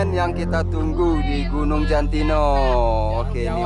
momen yang kita tunggu di Gunung Jantino. Oke, ini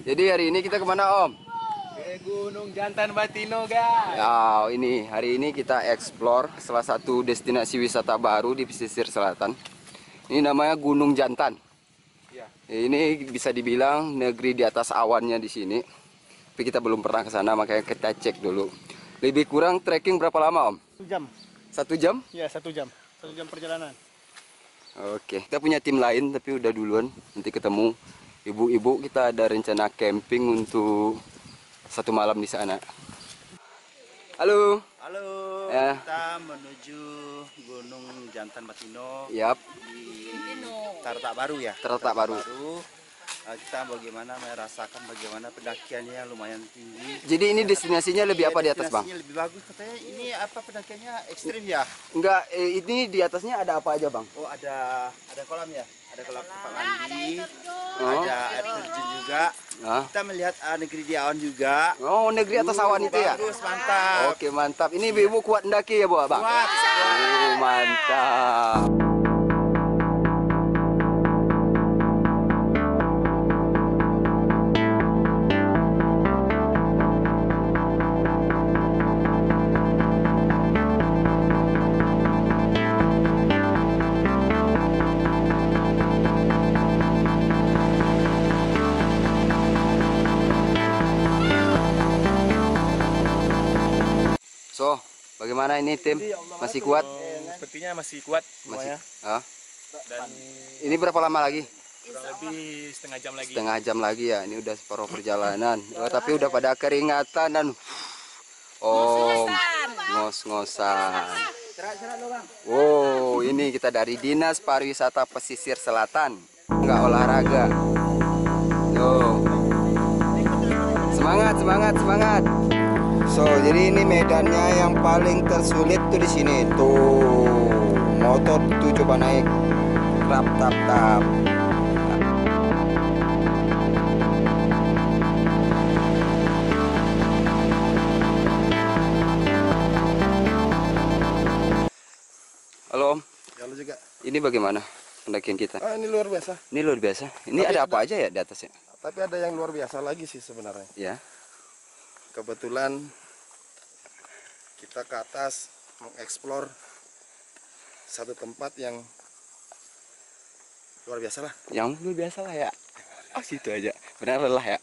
jadi hari ini kita kemana, Om? Ke Gunung Jantan Batino, guys. Ya, ini hari ini kita explore salah satu destinasi wisata baru di pesisir selatan. Ini namanya Gunung Jantan. Ya. Ini bisa dibilang negeri di atas awannya di sini. Tapi kita belum pernah ke sana, makanya kita cek dulu. Lebih kurang trekking berapa lama, Om? 1 jam. 1 jam? Ya, 1 jam. 1 jam perjalanan. Oke, kita punya tim lain tapi udah duluan. Nanti ketemu ibu-ibu, kita ada rencana camping untuk 1 malam di sana. Halo. Halo, Ya. kita menuju Gunung Jantan Batino Yap, di Tartak Baru ya. Terletak baru. Kita bagaimana merasakan bagaimana pendakiannya lumayan tinggi. Jadi ini destinasinya lebih apa di atas, Bang? Destinasinya lebih bagus katanya. Ini apa pendakiannya ekstrim ya? Enggak, ini di atasnya ada apa aja, Bang? Oh, ada kolam ya. Ada kolam tempat mandi. Oh. Ada air terjun juga. Nah. Kita melihat negeri di awan juga. Oh, negeri atas awan itu ya? Bagus, mantap. Oke, mantap. Ini ibu kuat mendaki ya, Bu, Bang? Kuat. Oh, mantap. So, bagaimana ini tim? Masih kuat? Sepertinya masih kuat Masih. semuanya. Ah. Dan Ini berapa lama lagi? kurang lebih setengah jam lagi. Setengah jam lagi ya. Ini udah separuh perjalanan. Oh, tapi udah pada keringatan dan ngos-ngosan. Wow, ini kita dari Dinas Pariwisata Pesisir Selatan. Enggak olahraga. Tuh. Semangat, semangat, semangat. So, jadi ini medannya yang paling tersulit tuh di sini. Tuh, motor tuh coba naik. Tap, tap, tap. Halo, Om. Kalau juga. Ini bagaimana pendakian kita? Ini luar biasa. Ini luar biasa. Ini Tapi ada apa ada- aja ya di atasnya? Tapi ada yang luar biasa lagi sih sebenarnya. Ya. Kebetulan kita ke atas mengeksplor satu tempat yang luar biasa lah. Yang luar biasa lah ya. Oh, situ aja. Benar lelah ya.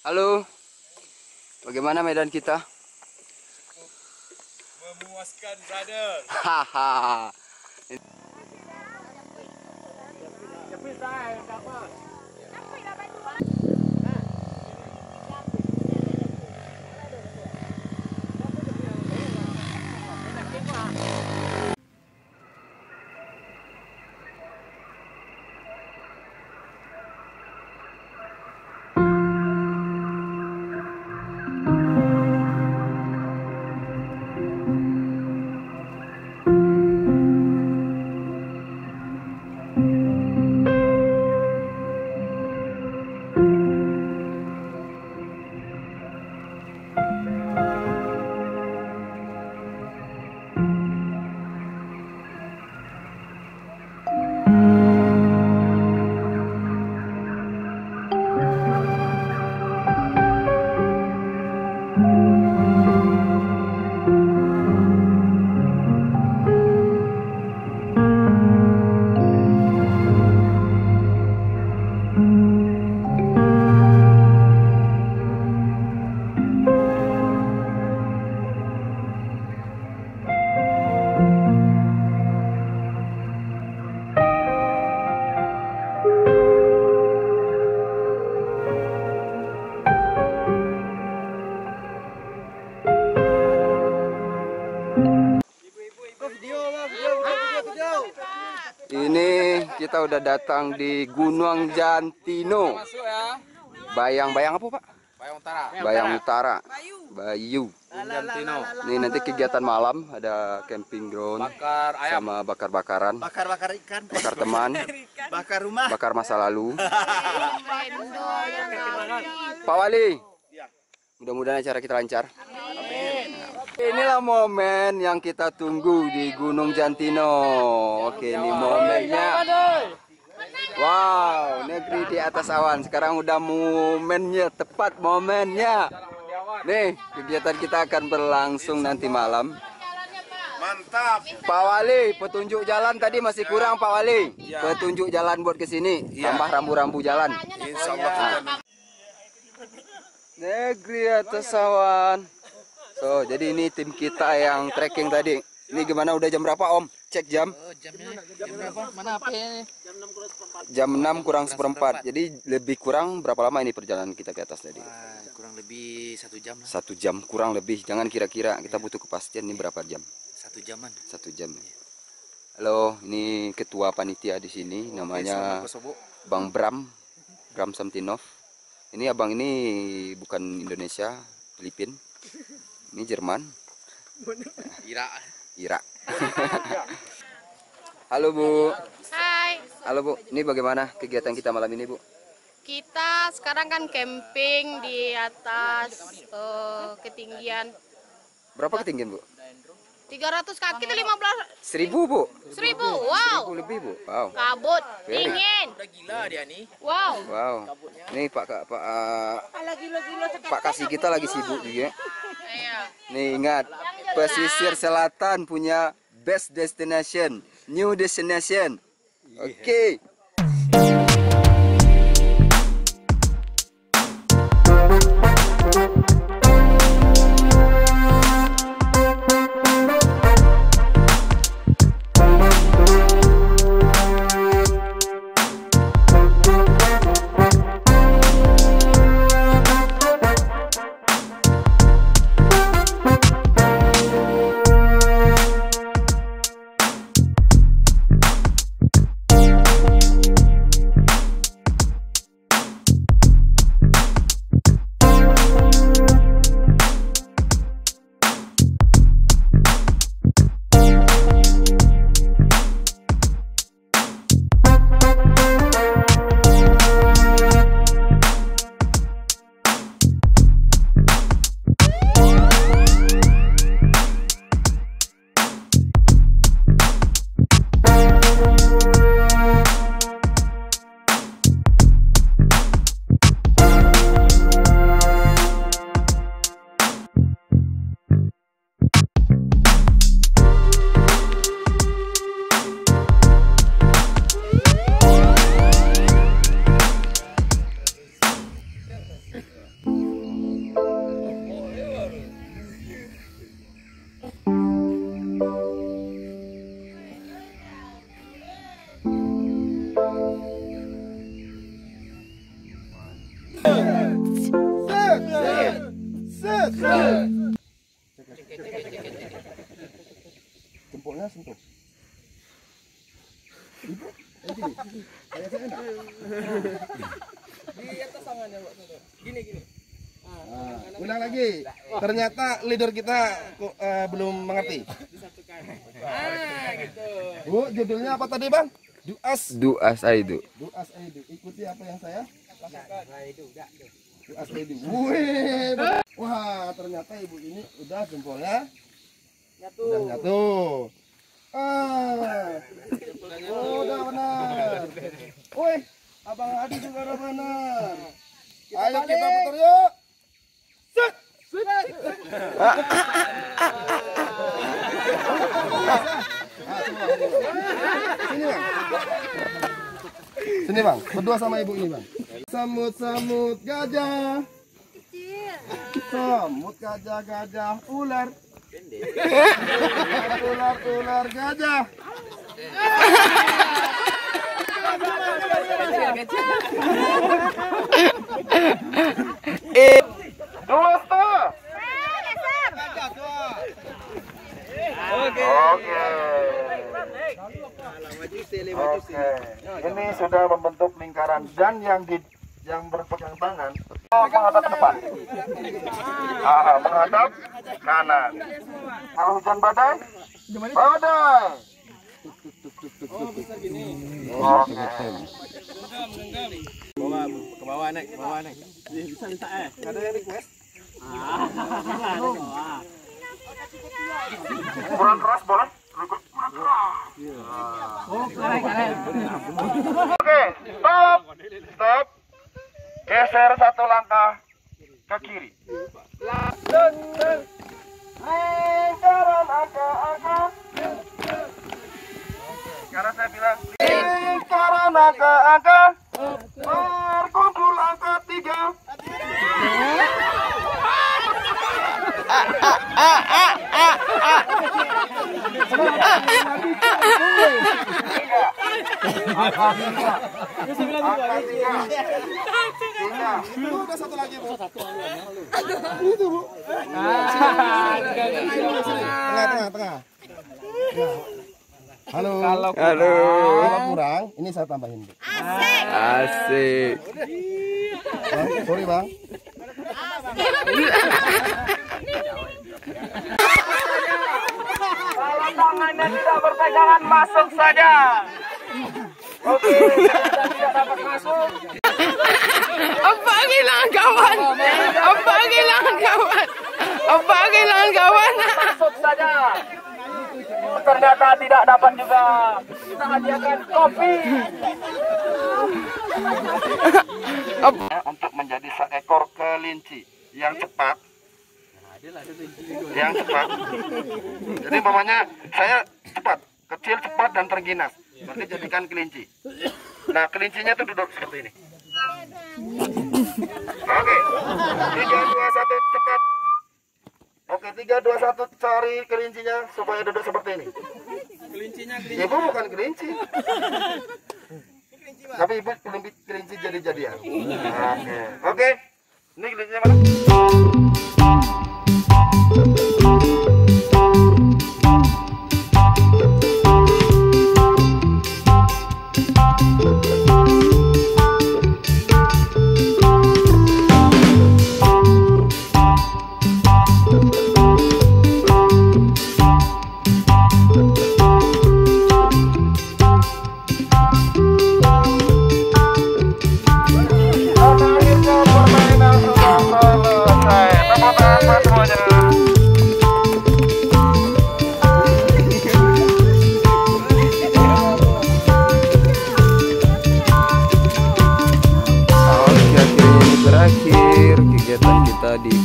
Halo. Bagaimana medan kita? Memuaskan, brother. Haha. Ini kita udah datang di Gunung Jantino. Bayang-bayang apa, Pak? Bayang Utara. Bayang Utara. Bayu. Jantino. Nih nanti kegiatan malam ada camping ground Bakar ayam. sama bakar-bakaran, Bakar-bakar ikan. bakar teman, Bakar rumah. bakar masa lalu. Pak Wali, Ya. mudah-mudahan acara kita lancar. Inilah momen yang kita tunggu di Gunung Jantino. Oke, ini momennya. Wow, negeri di atas awan. Sekarang udah momennya, tepat momennya. Nih, kegiatan kita akan berlangsung nanti malam. Mantap. Pak Wali, petunjuk jalan tadi masih kurang Pak Wali. Petunjuk jalan buat ke sini, tambah rambu-rambu jalan. Insya Allah. Negeri atas awan. So, jadi ini tim kita yang trekking tadi. Ini gimana, udah jam berapa Om? Cek jam. Jam berapa? Mana HP-nya? Jam 6 kurang seperempat. Jadi lebih kurang berapa lama ini perjalanan kita ke atas tadi? Kurang lebih 1 jam lah. 1 jam kurang lebih. Jangan kira-kira, kita butuh kepastian ini berapa jam. 1 jaman. 1 jam. Halo, ini ketua panitia di sini, namanya Bang Bram Samtinov. Ini abang ini bukan Indonesia, Filipin. Ini Jerman. Irak. Halo Bu. Hai, Halo Bu. Ini bagaimana kegiatan kita malam ini Bu? kita sekarang kan camping di atas ketinggian Berapa ketinggian Bu? 300 kaki itu 15 1000 Bu. 1000. Wow, 1000 lebih Bu. Wow. kabut, Very. dingin. Udah gila dia nih. Wow, Wow. Ini Pak Kasih kita lagi sibuk juga. iya. Nih ingat, pesisir selatan punya best destination, new destination. Oke. Jempolnya sentuh. Di atas tangannya, Pak. Gini. Ulang lagi. Ternyata leader kita belum mengerti. Gitu. Bu, judulnya apa tadi Bang? Duas Aidu. Duas Aidu. Ikuti apa yang saya? Duas Aidu. Wih. Wah, ternyata ibu ini udah jempolnya udah nyatu. Udah benar. Wih, Abang Adi juga udah benar. Ayo kita putar yuk. Set. Sini Bang. Sini Bang, berdua sama ibu ini Bang. Semut-semut gajah. Semut gajah ular. Ular gajah. Dua setengah. Oke. Ini sudah membentuk lingkaran dan yang berpegang tangan menghadap depan. Menghadap kanan. Kalau hujan badai, badai. Oke. Ke bawah naik, ke bawah naik. Bisa minta Ada yang request? Kurang keras boleh? Kurang keras. Oke, stop. Stop. Geser satu langkah ke kiri. Lingkaran angka-angka. Sekarang saya bilang lingkaran angka-angka. Berkumpul angka 3. Satu lagi, Bu. Itu, Bu. Tengah. Halo. Halo. Kalau kurang, ini saya tambahin, Bu. Asik. Sorry, Bang. Kalau tangannya tidak berpegangan, masuk saja. Oke, tidak dapat masuk. Apa kehilangan kawan? Apa kehilangan kawan? Apa kehilangan kawan? Masuk saja. Ternyata tidak dapat juga. Kita hadiahkan kopi. Untuk menjadi seekor kelinci yang cepat. Jadi umpamanya saya cepat, kecil, cepat dan terginas. Berarti jadikan kelinci. Nah, kelincinya tuh duduk seperti ini. Oke. 3, 2, 1 cepat. Oke, 3, 2, 1 cari kelincinya supaya duduk seperti ini. Ibu bukan kelinci. Tapi ibu kelinci jadi-jadian. Oke. Ini kelincinya mana? Berakhir kegiatan kita di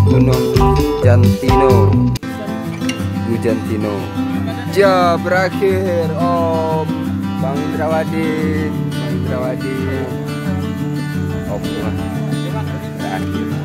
Gunung Jantino. Ja, berakhir Om Bang Indrawadi. Om berakhir.